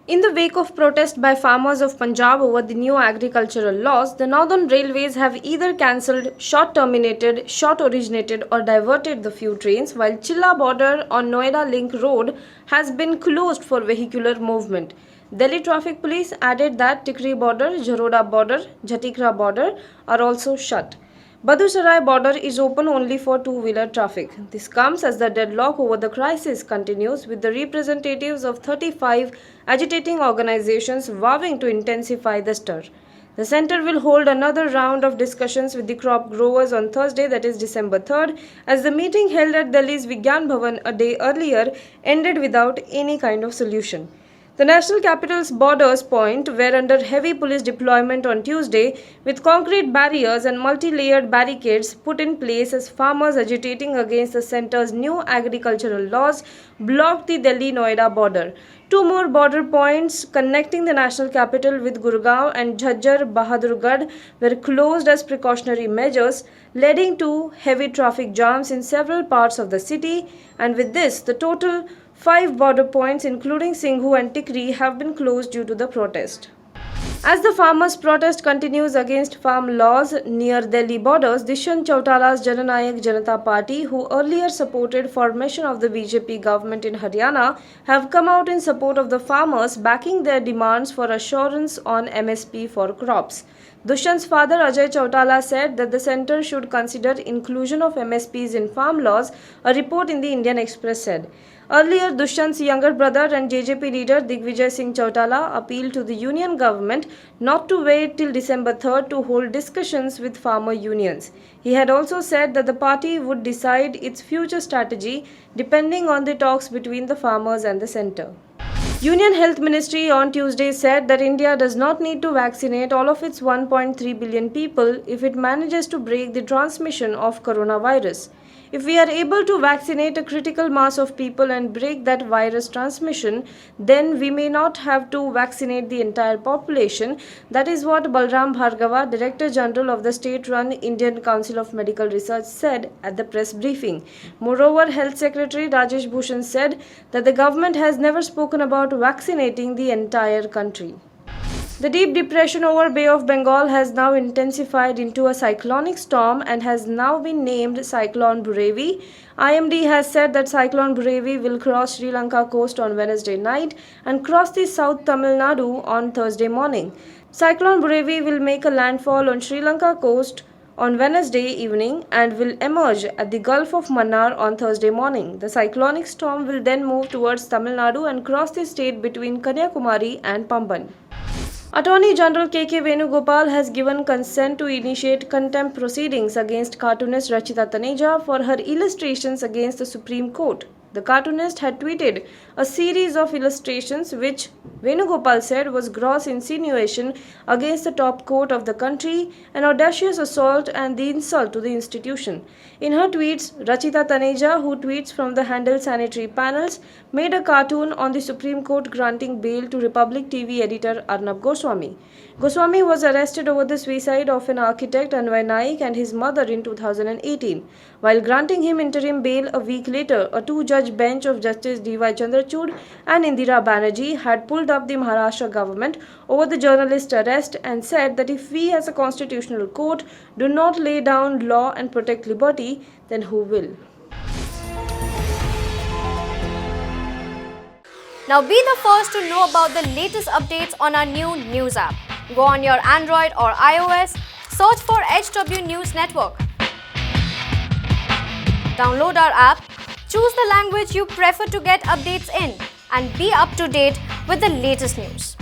In the wake of protest by farmers of Punjab over the new agricultural laws, the Northern Railways have either cancelled, short terminated, short originated, or diverted the few trains, while Chilla border on Noida Link Road has been closed for vehicular movement. Delhi Traffic Police added that Tikri border, Jaroda border, Jhatikra border are also shut. Badusarai border is open only for two-wheeler traffic. This comes as the deadlock over the crisis continues, with the representatives of 35 agitating organizations vowing to intensify the stir. The centre will hold another round of discussions with the crop growers on Thursday, that is December 3rd, as the meeting held at Delhi's Vigyan Bhavan a day earlier ended without any kind of solution. The national capital's borders point were under heavy police deployment on Tuesday, with concrete barriers and multi-layered barricades put in place as farmers agitating against the centre's new agricultural laws blocked the Delhi-Noida border. Two more border points connecting the national capital with Gurgaon and Jhajjar Bahadurgarh were closed as precautionary measures, leading to heavy traffic jams in several parts of the city, and with this, the total 5 border points, including Singhu and Tikri, have been closed due to the protest. As the farmers' protest continues against farm laws near Delhi borders, Dushyant Chautala's Jananayak Janata Party, who earlier supported formation of the BJP government in Haryana, have come out in support of the farmers, backing their demands for assurance on MSP for crops. Dushyant's father Ajay Chautala said that the centre should consider inclusion of MSPs in farm laws, a report in the Indian Express said. Earlier, Dushyant's younger brother and JJP leader Digvijay Singh Chautala appealed to the union government not to wait till December 3rd to hold discussions with farmer unions. He had also said that the party would decide its future strategy depending on the talks between the farmers and the centre. Union Health Ministry on Tuesday said that India does not need to vaccinate all of its 1.3 billion people if it manages to break the transmission of coronavirus. If we are able to vaccinate a critical mass of people and break that virus transmission, then we may not have to vaccinate the entire population. That is what Balram Bhargava, Director General of the state-run Indian Council of Medical Research, said at the press briefing. Moreover, Health Secretary Rajesh Bhushan said that the government has never spoken about vaccinating the entire country. The deep depression over Bay of Bengal has now intensified into a cyclonic storm and has now been named Cyclone Burevi. IMD has said that Cyclone Burevi will cross Sri Lanka coast on Wednesday night and cross the South Tamil Nadu on Thursday morning. Cyclone Burevi will make a landfall on Sri Lanka coast on Wednesday evening and will emerge at the Gulf of Mannar on Thursday morning. The cyclonic storm will then move towards Tamil Nadu and cross the state between Kanyakumari and Pamban. Attorney General K.K. Venugopal has given consent to initiate contempt proceedings against cartoonist Rachita Taneja for her illustrations against the Supreme Court. The cartoonist had tweeted a series of illustrations which Venugopal said was gross insinuation against the top court of the country, an audacious assault and the insult to the institution. In her tweets, Rachita Taneja, who tweets from the handle Sanitary Panels, made a cartoon on the Supreme Court granting bail to Republic TV editor Arnab Goswami. Goswami was arrested over the suicide of an architect Anvay Naik and his mother in 2018. While granting him interim bail a week later, a two-judge bench of Justice D.Y. Chandrachud and Indira Banerjee had pulled up the Maharashtra government over the journalist's arrest and said that if we as a constitutional court do not lay down law and protect liberty, then who will? Now be the first to know about the latest updates on our new news app. Go on your Android or iOS, search for HW News Network. Download our app, choose the language you prefer to get updates in, and be up to date with the latest news.